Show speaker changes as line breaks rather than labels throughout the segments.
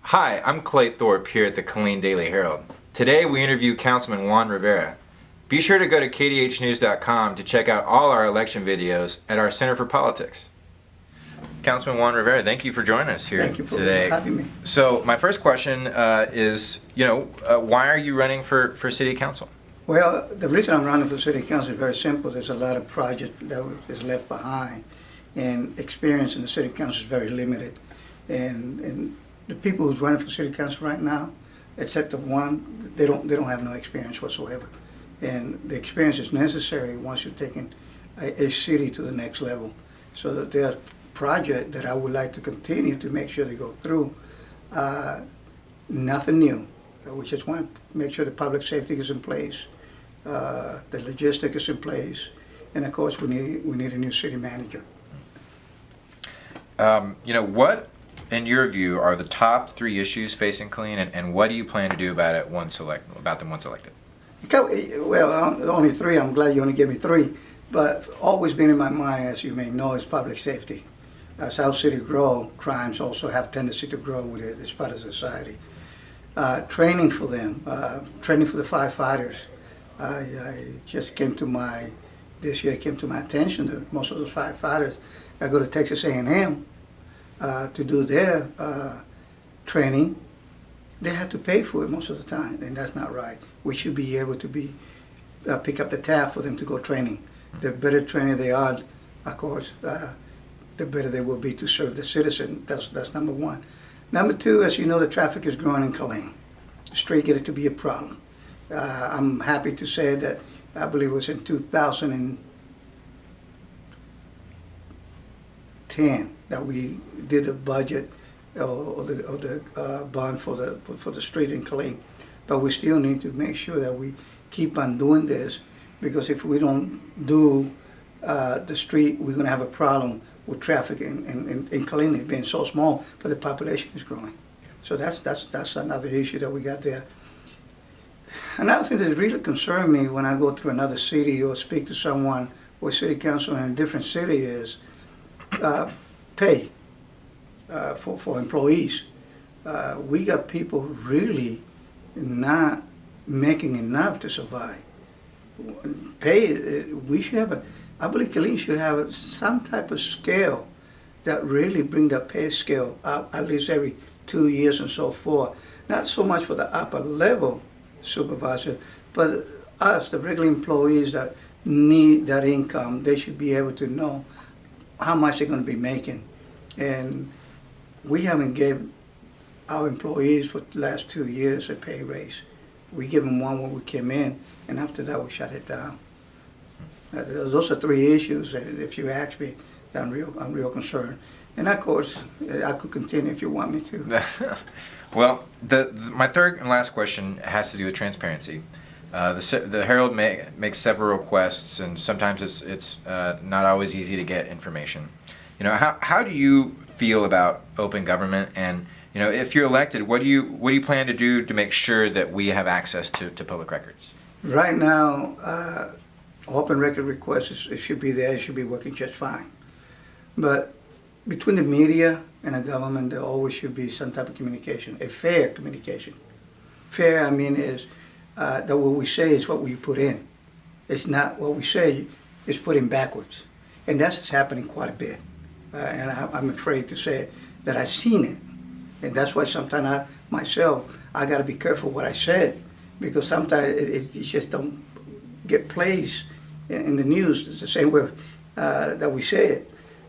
Hi, I'm Clay Thorpe here at the Killeen Daily Herald. Today we interview Councilman Juan Rivera. Be sure to go to kdhnews.com to check out all our election videos at our Center for Politics. Councilman Juan Rivera, thank you for joining us here
Thank you for
today.
having me.
So my first question is, why are you running for City Council?
Well, the reason I'm running for City Council is very simple. There's a lot of project that is left behind, and experience in the City Council is very limited. And the people who's running for City Council right now, except the one, they don't have no experience whatsoever. And the experience is necessary once you're taking a city to the next level. So there are projects that I would like to continue to make sure they go through. Nothing new. We just want to make sure the public safety is in place, the logistics is in place, and of course we need a new city manager.
What, in your view, are the top 3 issues facing Killeen, and what do you plan to do about them once elected?
Well, only 3. I'm glad you only gave me 3. But always been in my mind, as you may know, is public safety. As our city grows, crimes also have tendency to grow with it as part of society. Training for them, training for the firefighters. This year came to my attention that most of those firefighters that go to Texas A&M to do their training, they have to pay for it most of the time, and that's not right. We should be able to pick up the tab for them to go training. The better training they are, of course, the better they will be to serve the citizen. That's number 1. Number 2, as you know, the traffic is growing in Killeen. The street getting to be a problem. I'm happy to say that I believe it was in 2010 that we did a budget or the bond for the street in Killeen. But we still need to make sure that we keep on doing this, because if we don't do the street, we're going to have a problem with traffic in Killeen being so small, but the population is growing. So that's another issue that we got there. Another thing that really concerns me when I go to another city or speak to someone or city council in a different city is pay for employees. We got people really not making enough to survive. Pay, we should have I believe Killeen should have some type of scale that really bring the pay scale up at least every 2 years and so forth. Not so much for the upper level supervisor, but us, the regular employees that need that income, they should be able to know how much they're going to be making. And we haven't given our employees for the last 2 years a pay raise. We give them one when we came in, and after that we shut it down. Those are 3 issues that, if you ask me, that I'm real concerned. And of course, I could continue if you want me to.
Well, my third and last question has to do with transparency. The Herald makes several requests, and sometimes it's not always easy to get information. How do you feel about open government, and if you're elected, what do you plan to do to make sure that we have access to public records?
Right now, open record requests, it should be there, it should be working just fine. But between the media and the government, there always should be some type of communication, a fair communication. Fair, I mean, is that what we say is what we put in. It's not what we say is put in backwards. And that's happening quite a bit. And I'm afraid to say that I've seen it. And that's why sometimes I got to be careful what I said, because sometimes it just don't get plays in the news. It's the same way that we say it.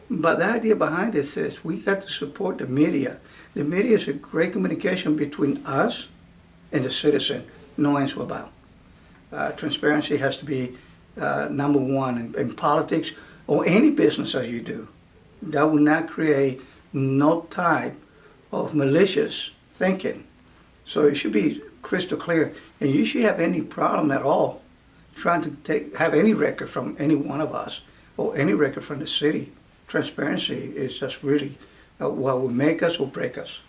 But the idea behind this is we got to support the media. The media is a great communication between us and the citizen, no answer about. Transparency has to be number 1 in politics or any business that you do. That will not create no type of malicious thinking. So it should be crystal clear. And you should have any problem at all trying to have any record from any one of us or any record from the city. Transparency is just really what will make us or break us.